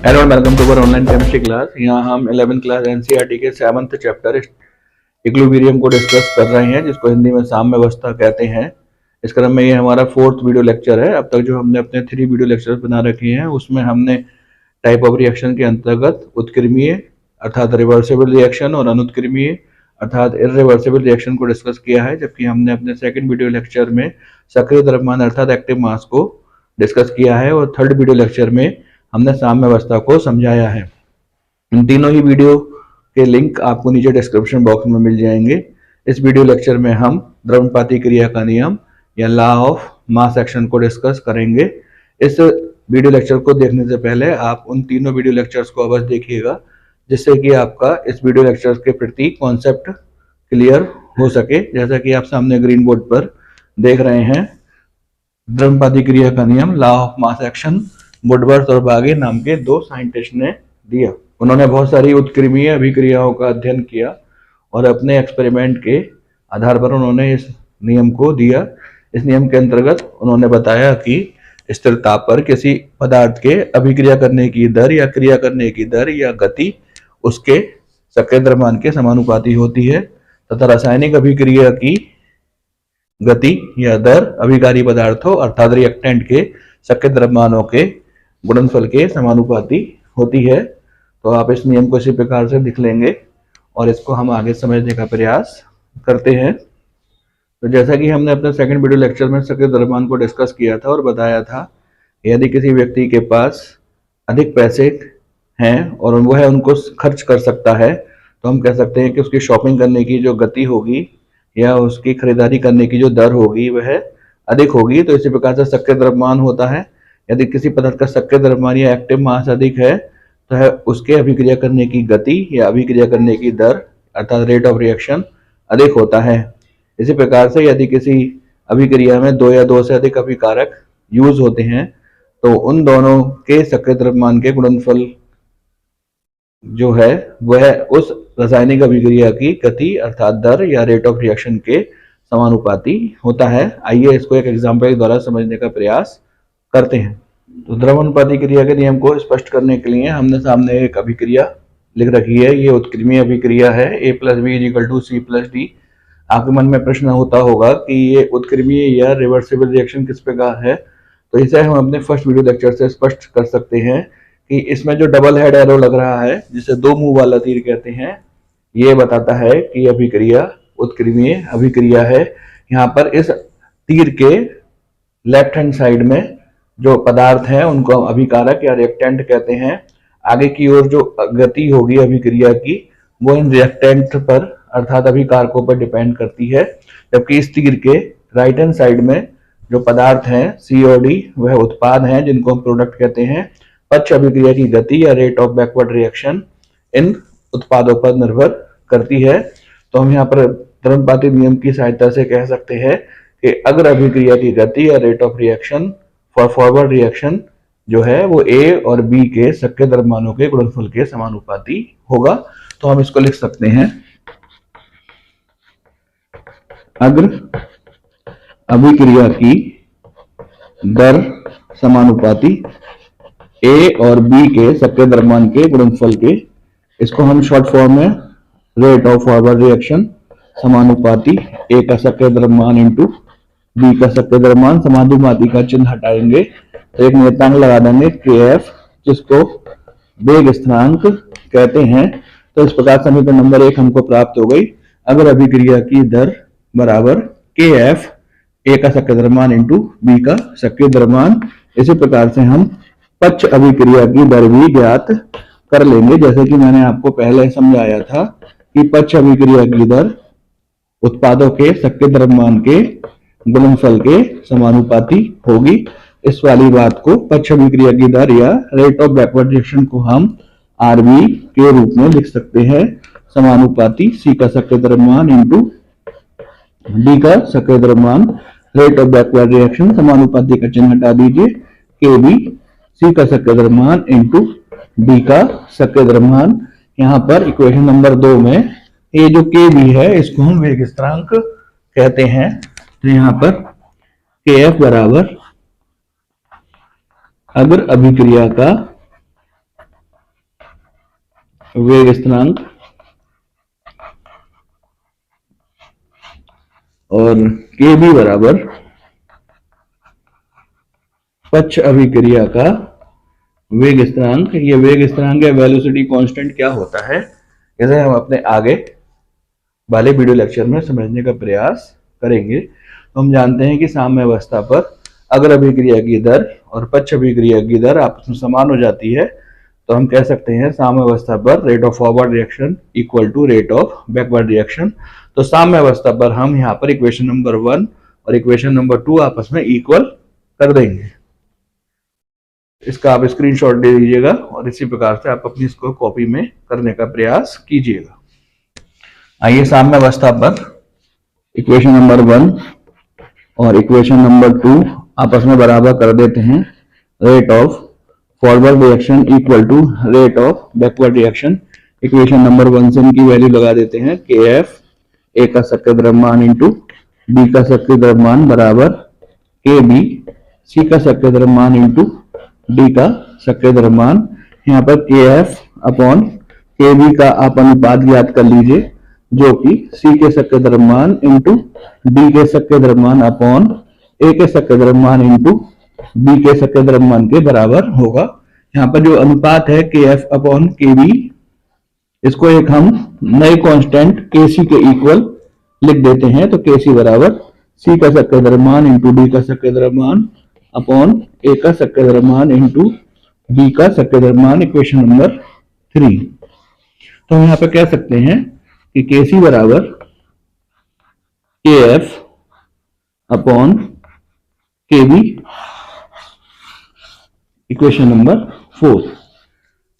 Hello and welcome to our online chemistry class. यहाँ हम 11th class NCERT के 7th chapter equilibrium को discuss कर रहे हैं, जिसको हिंदी में साम्यावस्था कहते हैं। इस क्रम में ये हमारा 4th वीडियो लेक्चर है। अब तक जो हमने अपने 3 वीडियो लेक्चर बना रखे हैं, उसमें हमने टाइप ऑफ रिएक्शन के अंतर्गत उत्क्रमणीय अर्थात रिवर्सिबल रिएक्शन और अनुत्क्रमणीय अर्थात इररिवर्सिबल रिएक्शन को डिस्कस किया है, जबकि हमने अपने 2nd वीडियो लेक्चर में सक्रिय द्रव्यमान अर्थात एक्टिव मास को डिस्कस किया है और 3rd वीडियो लेक्चर में हमने साम्यावस्था को समझाया है। इन तीनों ही वीडियो के लिंक आपको नीचे डिस्क्रिप्शन बॉक्स में मिल जाएंगे। इस वीडियो लेक्चर में हम द्रव्यपाती क्रिया का नियम या लॉ ऑफ मास एक्शन को डिस्कस करेंगे। इस वीडियो लेक्चर को देखने से पहले आप उन तीनों वीडियो लेक्चर्स को अवश्य देखिएगा, जिससे कि आपका इस वीडियो लेक्चर के प्रति कॉन्सेप्ट क्लियर हो सके। जैसा कि आप सामने ग्रीन बोर्ड पर देख रहे हैं, द्रव्यपाती क्रिया का नियम law of mass action Woodworth और बागे नाम के 2 साइंटिस्ट ने दिया। उन्होंने बहुत सारी उत्क्रमणीय अभिक्रियाओं का अध्ययन किया और अपने एक्सपेरिमेंट के आधार पर उन्होंने इस नियम को दिया। इस नियम के अंतर्गत उन्होंने बताया कि स्थिर ताप पर किसी पदार्थ के अभिक्रिया करने की दर या क्रिया करने की दर या गति उसके सक्रिय द्रव्यमान के समानुपाती होती है, तथा रासायनिक अभिक्रिया की गति या दर अभिकारी पदार्थों अर्थात रिएक्टेंट के सक्रिय द्रव्यमानों के गुणनफल के समानुपाती होती है। तो आप इस नियम को इसी प्रकार से लिख लेंगे और इसको हम आगे समझने का प्रयास करते हैं। तो जैसा कि हमने अपने 2nd वीडियो लेक्चर में सक्रिय द्रव्यमान को डिस्कस किया था और बताया था, यदि किसी व्यक्ति के पास अधिक पैसे हैं और वह उनको खर्च कर सकता है, तो हम कह सकते हैं कि उसकी शॉपिंग करने की जो गति होगी या उसकी खरीदारी करने की जो दर होगी वह अधिक होगी। तो इसी प्रकार से सक्रिय द्रव्यमान होता है। यदि किसी पदार्थ का सक्रिय द्रव्यमान या एक्टिव मास अधिक है, तो है उसके अभिक्रिया करने की गति या अभिक्रिया करने की दर अर्थात रेट ऑफ रिएक्शन अधिक होता है। इसी प्रकार से यदि किसी अभिक्रिया में 2 या 2 से अधिक अभिकारक यूज होते हैं, तो उन दोनों के सक्रिय द्रव्यमान के गुणनफल जो है वह उस रासायनिक अभिक्रिया की गति अर्थात दर या रेट ऑफ रिएक्शन के समानुपाती होता है। आइए इसको एक एग्जाम्पल द्वारा समझने का प्रयास करते हैं। तो द्रव्यपाती क्रिया के नियम को स्पष्ट करने के लिए हमने सामने एक अभिक्रिया लिख रखी है। ये उत्क्रमणीय अभिक्रिया है, A + B = C + D। आपके मन में प्रश्न होता होगा कि ये उत्क्रमणीय या रिवर्सिबल रिएक्शन किस प्रकार है। तो इसे हम अपने फर्स्ट वीडियो लेक्चर से स्पष्ट कर सकते हैं कि इसमें जो डबल हेड एरो लग रहा है, जिसे 2 मुंह वाला तीर कहते हैं, ये बताता है कि अभिक्रिया उत्क्रमणीय अभिक्रिया है। यहाँ पर इस तीर के लेफ्ट हैंड साइड में जो पदार्थ हैं उनको अभिकारक या रिएक्टेंट कहते हैं। आगे की ओर जो गति होगी अभिक्रिया की, वो इन रिएक्टेंट पर अर्थात अभिकारकों पर डिपेंड करती है। जबकि इस तीर के राइट हैंड साइड में जो पदार्थ हैं C और D, वह उत्पाद हैं जिनको हम प्रोडक्ट कहते हैं। पक्ष अभिक्रिया की गति या rate of backward reaction in उत्पादों पर निर्भर करती है। तो हम यहाँ पर द्रव्यपाती नियम की सहायता से कह सकते हैं कि अग्र अभिक्रिया की गति या rate of reaction for forward reaction जो है वो A और B के सक्रिय द्रव्यमानों के गुणनफल के समानुपाती होगा। तो हम इसको लिख सकते हैं, अग्र अभिक्रिया की दर समानुपाती A और B के सक्रिय द्रव्यमान के गुणनफल के, इसको हम शॉर्ट फॉर्म में रेट ऑफ फॉरवर्ड रिएक्शन समानुपाती A का सक्रिय द्रव्यमान इंटू B का सक्रिय द्रव्यमान, समानुपाती का चिन्ह हटाएंगे तो एक नियतांक लगा देंगे Kf, जिसको वेग स्थिरांक कहते हैं। तो इस प्रकार समीकरण नंबर 1 हमको प्राप्त हो गई। अगर अभिक्रिया की दर बराबर Kf, A का सक्रिय द्रव्यमान इंटू B का सक्रिय द्रव्यमान। इसी प्रकार से हम पक्ष अभिक्रिया की दर भी ज्ञात कर लेंगे, जैसे कि मैंने आपको पहले समझाया था कि पक्ष अभिक्रिया की दर उत्पादों के सक्रिय द्रव्यमान के गुणनफल के समानुपाती होगी। इस वाली बात को पक्ष अभिक्रिया की दर या रेट ऑफ बैकवर्ड रिएक्शन को हम RB के रूप में लिख सकते हैं, समानुपाती C का सक्रिय द्रव्यमान इंटू D का सक्रिय द्रव्यमान, रेट ऑफ बैकवर्ड रिएक्शन समानुपाती का चिन्ह हटा दीजिए, KB C का सक्रिय द्रव्यमान इंटू D का सक्रिय द्रव्यमान। यहाँ पर इक्वेशन नंबर 2 में ये जो KB है इसको हम वेग स्थिरांक कहते हैं। तो यहाँ पर Kf बराबर अगर अभिक्रिया का वेग स्थिरांक और Kb बराबर पक्ष अभिक्रिया का वेग स्थिरांक। ये वेग स्थिरांक या वेलोसिटी कांस्टेंट क्या होता है, इसे हम अपने आगे वाले वीडियो लेक्चर में समझने का प्रयास करेंगे। तो हम जानते हैं कि साम्यावस्था पर अगर अभिक्रिया की दर और पक्ष अभिक्रिया की दर आपस में समान हो जाती है तो हम कह सकते हैं साम्यावस्था पर rate of forward reaction equal to rate of backward reaction. तो साम्यावस्था पर हम यहाँ पर इक्वेशन नंबर 1 और इक्वेशन नंबर 2 आपस में इक्वल कर देंगे। इसका आप स्क्रीनशॉट दे दीजिएगा और इसी प्रकार से आप अपनी इसको कॉपी में करने का प्रयास कीजिएगा। आइए साम्यावस्था पर इक्वेशन नंबर 1 और इक्वेशन नंबर 2 आपस में बराबर कर देते हैं। Rate of forward reaction equal to rate of backward reaction. Equation number 1 से इनकी वैल्यू लगा देते हैं। KF A का शक्ति द्रव्यमान इंटू B का शक्ति द्रव्यमान बराबर KB C का शक्ति द्रव्यमान इंटू D का शक्ति द्रव्यमान। यहाँ पर KF अपॉन KB का आप अनुपात ज्ञात कर लीजिए जो कि C के शक्ति द्रव्यमान इंटू D के शक्ति द्रव्यमान अपॉन A के शक्ति द्रव्यमान इंटू B के शक्ति द्रव्यमान के बराबर होगा। यहाँ पर जो अनुपात है KF अपॉन KB, इसको एक हम नए कांस्टेंट KC के इक्वल लिख देते हैं। तो KC बराबर C का शक्ति द्रव्यमान इंटू D का शक्ति द्रव्यमान अपॉन A का शक्ति द्रव्यमान इंटू B का शक्ति द्रव्यमान। Equation number 3। तो हम यहाँ पे कह सकते हैं कि KC बराबर KF upon KB। Equation number 4।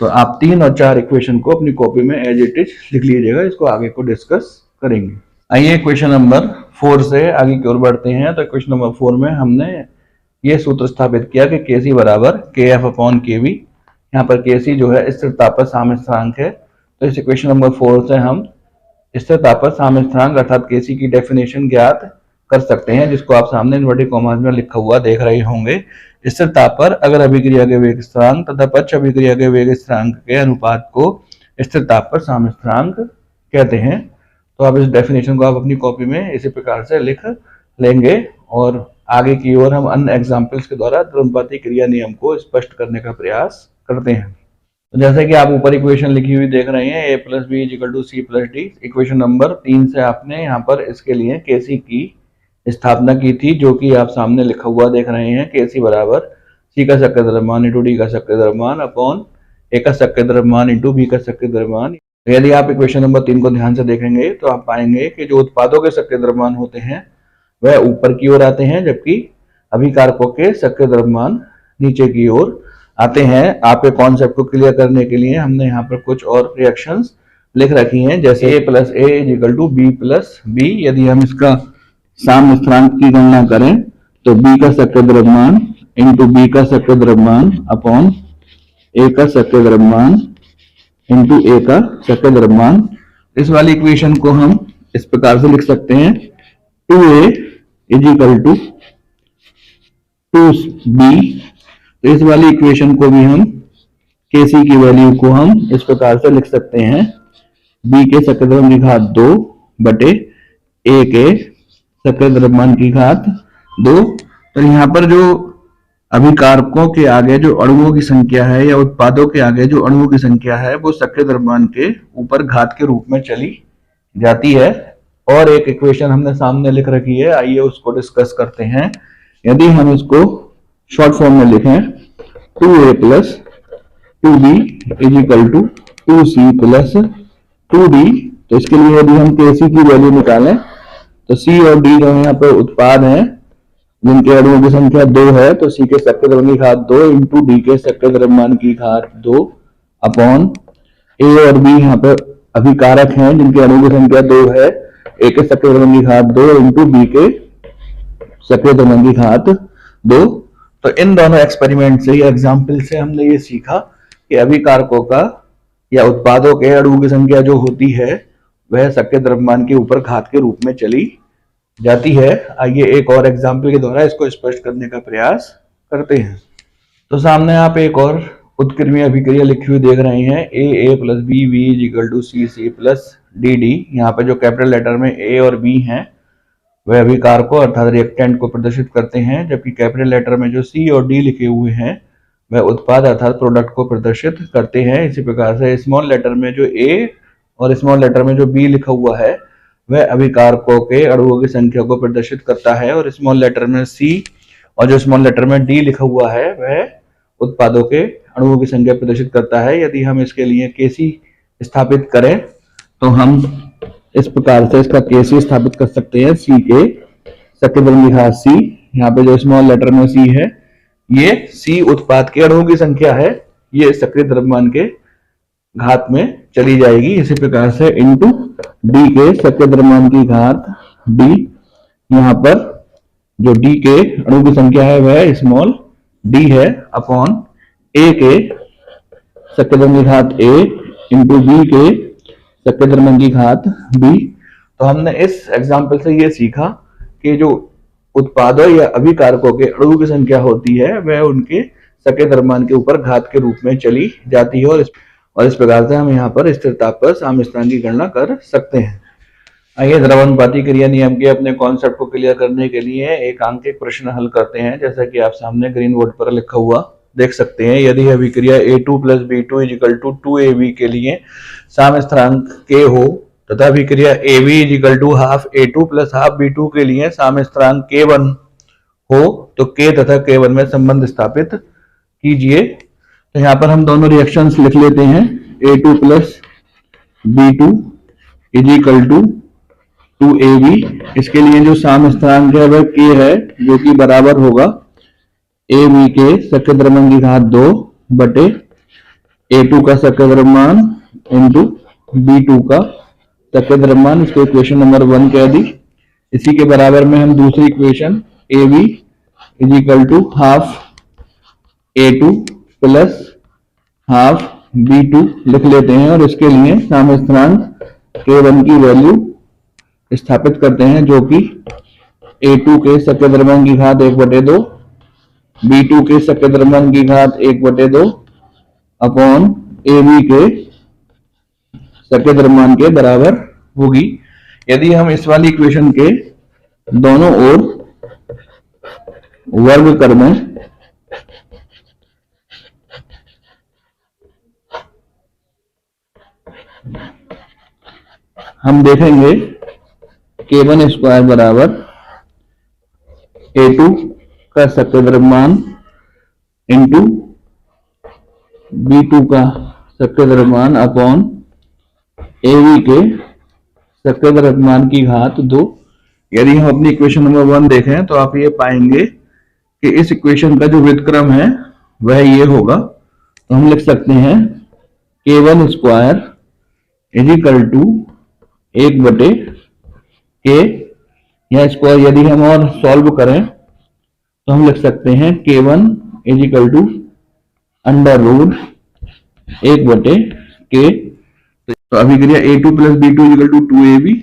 तो आप 3 और 4 इक्वेशन को अपनी कॉपी में एज इट इज लिख लीजिएगा, इसको आगे को डिस्कस करेंगे। आइए इक्वेशन नंबर 4 से आगे की ओर बढ़ते हैं। तो इक्वेशन नंबर 4 में हमने ये सूत्र स्थापित किया कि KC बराबर KF अपॉन KB। यहाँ पर KC जो है स्थिरता पर साम्य स्थिरांक है। तो इस इक्वेशन नंबर 4 से हम स्थिरता पर साम्य स्थिरांक अर्थात KC की डेफिनेशन ज्ञात कर सकते हैं, जिसको आप सामने इन्वर्टेड कॉमास में लिखा हुआ देख रहे होंगे। स्थिरता पर अगर अभिक्रिया के वेग स्थिरांक तथा पक्ष अभिक्रिया के वेग स्थिरांक के अनुपात को स्थिरता पर साम्य स्थिरांक कहते हैं। तो आप इस डेफिनेशन को आप अपनी कॉपी में इसी प्रकार से लिख लेंगे और आगे की ओर हम अन्य एग्जाम्पल्स के द्वारा द्रव्यपाती क्रिया नियम को स्पष्ट करने का प्रयास करते हैं। तो जैसे कि आप ऊपर इक्वेशन लिखी हुई देख रहे हैं, A + B = C + D। Equation number 3 से आपने यहाँ पर इसके लिए KC की स्थापना की थी, जो कि आप सामने लिखा हुआ देख रहे हैं। KC बराबर C का शक्ति द्रव्यमान इंटू D का शक्ति द्रव्यमान अपॉन A का शक्ति द्रव्यमान इंटू B का शक्ति द्रव्यमान। यदि आप इक्वेशन नंबर 3 को ध्यान से देखेंगे तो आप पाएंगे कि जो उत्पादों के शक्ति द्रव्यमान होते हैं वह ऊपर की ओर आते हैं, जबकि अभिकारकों के शक्ति द्रव्यमान नीचे की ओर आते हैं। आपके कॉन्सेप्ट को क्लियर करने के लिए हमने यहाँ पर कुछ और रिएक्शंस लिख रखी हैं, जैसे A + A = B + B। यदि हम इसका साम्य स्थिरांक की गणना करें तो B का शक्ति द्रव्यमान इंटू B का शक्ति द्रव्यमान अपॉन A का शक्ति द्रव्यमान इंटू A का शक्ति द्रव्यमान। इस वाली इक्वेशन को हम इस प्रकार से लिख सकते हैं 2A = 2B। तो इस वाली इक्वेशन को भी हम KC की वैल्यू को हम इस प्रकार से लिख सकते हैं B के शक्ति द्रव्यमान की घात 2 बटे A के शक्ति द्रव्यमान की घात 2। तो यहाँ पर जो अभिकारकों के आगे जो अणुओं की संख्या है या उत्पादों के आगे जो अणुओं की संख्या है वो शक्ति द्रव्यमान के ऊपर घात के रूप में चली जाती है। और एक इक्वेशन हमने सामने लिख रखी है, आइए उसको डिस्कस करते हैं। यदि हम इसको शॉर्ट फॉर्म में लिखें 2A + 2B = 2C + 2D, तो इसके लिए यदि हम KC की वैल्यू निकालें तो C और D जो यहाँ पर उत्पाद हैं जिनके अणुओं की संख्या 2 है, तो C के शक्ति द्रव्यमान की घात 2 इंटू D के शक्ति द्रव्यमान की घात 2 अपॉन A और B यहाँ पर अभिकारक हैं जिनके अणुओं की संख्या 2 है, A के शक्ति द्रव्यमान की घात 2 इंटू B के शक्ति द्रव्यमान की घात 2। तो इन दोनों एक्सपेरिमेंट से या एग्जाम्पल से हमने ये सीखा कि अभिकारकों का या उत्पादों के अणुओं की संख्या जो होती है वह शक्ति द्रव्यमान के ऊपर घात के रूप में चली जाती है। आइए एक और एग्जाम्पल के द्वारा इसको स्पष्ट करने का प्रयास करते हैं। तो सामने आप एक और उत्क्रमीय अभिक्रिया लिखी हुई देख रहे हैं, a plus b b is equal to c c plus d d. यहाँ पे जो कैपिटल लेटर में ए और बी हैं वह अभिकार को अर्थात रिएक्टेंट को प्रदर्शित करते हैं, जबकि कैपिटल लेटर में जो सी और डी लिखे हुए हैं वह उत्पाद अर्थात प्रोडक्ट को प्रदर्शित करते हैं। इसी प्रकार से स्मॉल लेटर में जो ए और स्मॉल लेटर में जो बी लिखा हुआ है वह अभिकारकों के अणुओं की संख्या को प्रदर्शित करता है, और स्मॉल लेटर में सी और जो स्मॉल लेटर में डी लिखा हुआ है वह उत्पादों के अणुओं की संख्या प्रदर्शित करता है। यदि हम इसके लिए केसी स्थापित करें तो हम इस प्रकार से इसका केसी स्थापित कर सकते हैं। सी के सकेंद्रम घात सी, यहाँ पे जो स्मॉल लेटर में सी है ये सी उत्पाद के अणुओं की संख्या है, ये सक्रिय द्रव्यमान के घात में चली जाएगी। इसी प्रकार से इंटू डी के सक्रिय द्रव्यमान की घात डी, यहाँ पर जो डी के अणु की संख्या है वह स्मॉल डी है, अपॉन ए के सक्रिय द्रव्यमान की घात ए इंटू बी के सक्रिय द्रव्यमान की घात बी। तो हमने इस एग्जाम्पल से ये सीखा कि जो उत्पादों या अभिकारकों के अणुओं की संख्या होती है वह उनके सक्रिय द्रव्यमान के ऊपर घात के रूप में चली जाती है, और इस प्रकार से हम यहाँ पर स्थिरता पर साम्य स्थिरांक की गणना कर सकते हैं। आइए द्रवनुपाती क्रिया नियम के अपने कॉन्सेप्ट को क्लियर करने के लिए एक आंकिक प्रश्न हल करते हैं, जैसा कि आप सामने ग्रीन बोर्ड पर लिखा हुआ देख सकते हैं। यदि अभिक्रिया A2 plus B2 is equal to 2AB के लिए साम्य स्थिरांक K हो तथा अभिक्रिया AB is equal to half A2 plus half B2 के लिए साम्य स्थिरांक K1 हो तो K तथा K1 में संबंध स्थापित कीजिए। तो यहाँ पर हम दोनों रिएक्शंस लिख लेते हैं। A2 plus B2 is equal to 2AB, इसके लिए जो साम्य स्थिरांक है वह K है, जो कि बराबर होगा AB के सक्रिय द्रव्यमान की घात 2 बटे A2 का सक्रिय द्रव्यमान इंटू B2 का सक्रिय द्रव्यमान। इसको इक्वेशन नंबर 1 कह दी। इसी के बराबर में हम दूसरी equation AB is equal to half A2 plus half B2 लिख लेते हैं, और इसके लिए साम्य स्थिरांक K1 की वैल्यू स्थापित करते हैं, जो कि A2 के सक्रिय द्रव्यमान की घात 1/2 B2 के सक्रिय द्रव्यमान की घात 1/2 अपॉन AB के सक्रिय द्रव्यमान के बराबर होगी। यदि हम इस वाली इक्वेशन के दोनों ओर वर्ग कर दें हम देखेंगे K1 स्क्वायर बराबर A2 का सक्रिय द्रव्यमान इंटू B2 का सक्रिय द्रव्यमान अपॉन AB के सक्रिय द्रव्यमान की घात 2। यदि हम अपनी इक्वेशन नंबर 1 देखें तो आप ये पाएंगे कि इस इक्वेशन का जो व्युत्क्रम है वह ये होगा। तो हम लिख सकते हैं K1 square is equal to 1/K, या स्क्वायर यदि हम और सॉल्व करें तो हम लिख सकते हैं K1 is equal to under root 1/K। तो अभिक्रिया A2 plus B2 is equal to 2AB,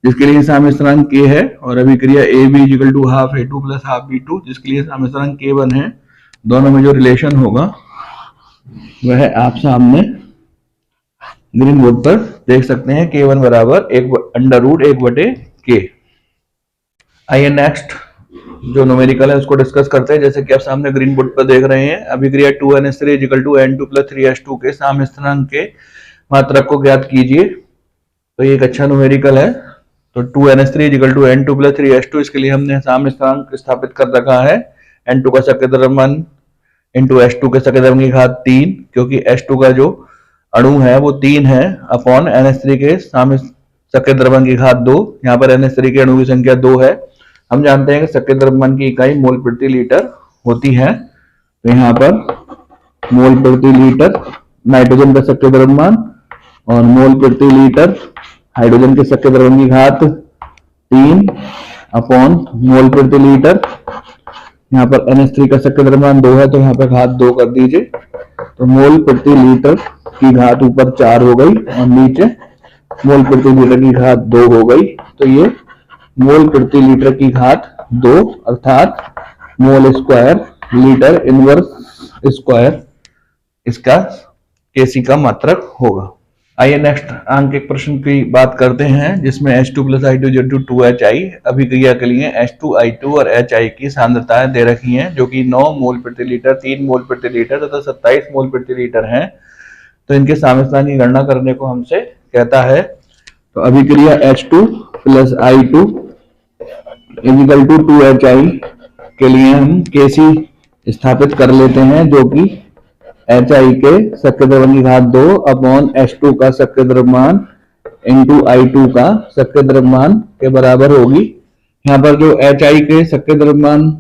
जिसके लिए साम्य स्थिरांक K है, और अभिक्रिया AB is equal to half A2 plus half B2, जिसके लिए साम्य स्थिरांक K1 है। दोनों में जो रिलेशन होगा वह आप सामने ग्रीन बोर्ड पर देख सकते हैं। K1 बराबर अंडर रूट 1/K। आइए नेक्स्ट जो न्यूमेरिकल है उसको डिस्कस करते हैं। जैसे कि आप सामने ग्रीन बोर्ड पर देख रहे हैं, अभिक्रिया 2NH3 is equal to N2 plus 3H2 के साम्य स्थिरांक के मात्रक को ज्ञात कीजिए। तो ये एक अच्छा न्यूमेरिकल है। तो 2NH3 is equal to N2 plus 3H2, इसके लिए हमने साम्य स्थिरांक स्थापित कर रखा है N2 का सक्रिय द्रव्यमान इंटू H2 के सक्रिय द्रव्यमान की घात 3, क्योंकि H2 का जो अणु है वो 3 है, अपॉन NH3 के साम्य सक्रिय द्रव्यमान की घात 2। यहाँ पर NH3 के अणु की संख्या 2 है। हम जानते हैं कि सक्रिय द्रव्यमान की इकाई मोल प्रति लीटर होती है। तो यहाँ पर मोल प्रति लीटर नाइट्रोजन का सक्रिय द्रव्यमान और मोल प्रति लीटर हाइड्रोजन के सक्रिय द्रव्यमान की घात 3 अपॉन मोल प्रति लीटर। यहाँ पर NH3 का सक्रिय द्रव्यमान 2 है, तो यहाँ पर घात 2 कर दीजिए। तो मोल प्रति लीटर की घात ऊपर 4 हो गई और नीचे मोल प्रति लीटर की घात 2 हो गई। तो ये मोल प्रति लीटर की घात 2 अर्थात mole square litre inverse square इसका Kc का मात्रक होगा। आइए नेक्स्ट अंक एक प्रश्न की बात करते हैं जिसमें H2 + I2 = 2HI अभिक्रिया के लिए H2 I2 और HI की सांद्रताएं दे रखी हैं जो कि 9 मोल प्रति लीटर, 3 मोल प्रति लीटर तथा 27 मोल प्रति लीटर हैं। तो इनके साम्यवस्थान की गणना करने को हमसे कहता है। तो अभिक्रिया H2 + I2 = 2HI के लिए हम Kc स्थापित कर लेते हैं जो कि HI के शक्ति द्रव्यमान की घात 2 अपॉन H2 का शक्ति द्रव्यमान इंटू I2 का शक्ति द्रव्यमान के बराबर होगी। यहाँ पर जो HI के शक्ति द्रव्यमान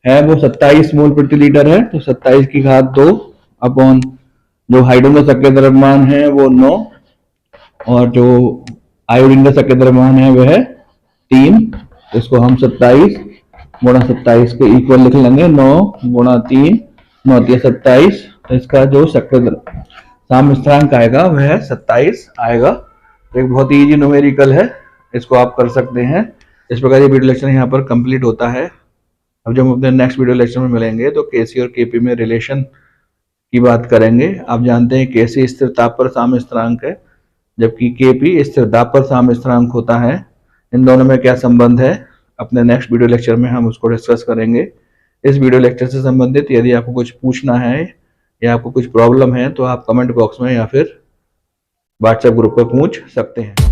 है वो 27 मोल प्रति लीटर है, तो 27 की घात 2 अपॉन जो हाइड्रोजन का शक्ति द्रव्यमान है वो 9 और जो आयोडीन का शक्ति द्रव्यमान है वह 3। इसको हम 27 गुणा 27 के इक्वल लिख लेंगे, 9 गुणा 3 9 × 27। तो इसका जो शक्ति साम्यवस्थानिक आएगा वह 27 आएगा। तो एक बहुत ही इजी न्यूमेरिकल है, इसको आप कर सकते हैं। इस प्रकार ये वीडियो लेक्चर यहाँ पर कंप्लीट होता है। अब जब हम अपने नेक्स्ट वीडियो लेक्चर में मिलेंगे तो Kc और Kp में रिलेशन की बात करेंगे। आप जानते हैं Kc स्थिर ताप पर साम्यवस्थानिक है जबकि Kp स्थिर दाब पर साम्यवस्थानिक होता है। इन दोनों में क्या संबंध है, अपने नेक्स्ट वीडियो लेक्चर में हम उसको डिस्कस करेंगे। इस वीडियो लेक्चर से संबंधित यदि आपको कुछ पूछना है या आपको कुछ प्रॉब्लम है तो आप कमेंट बॉक्स में या फिर व्हाट्सएप ग्रुप पर पूछ सकते हैं।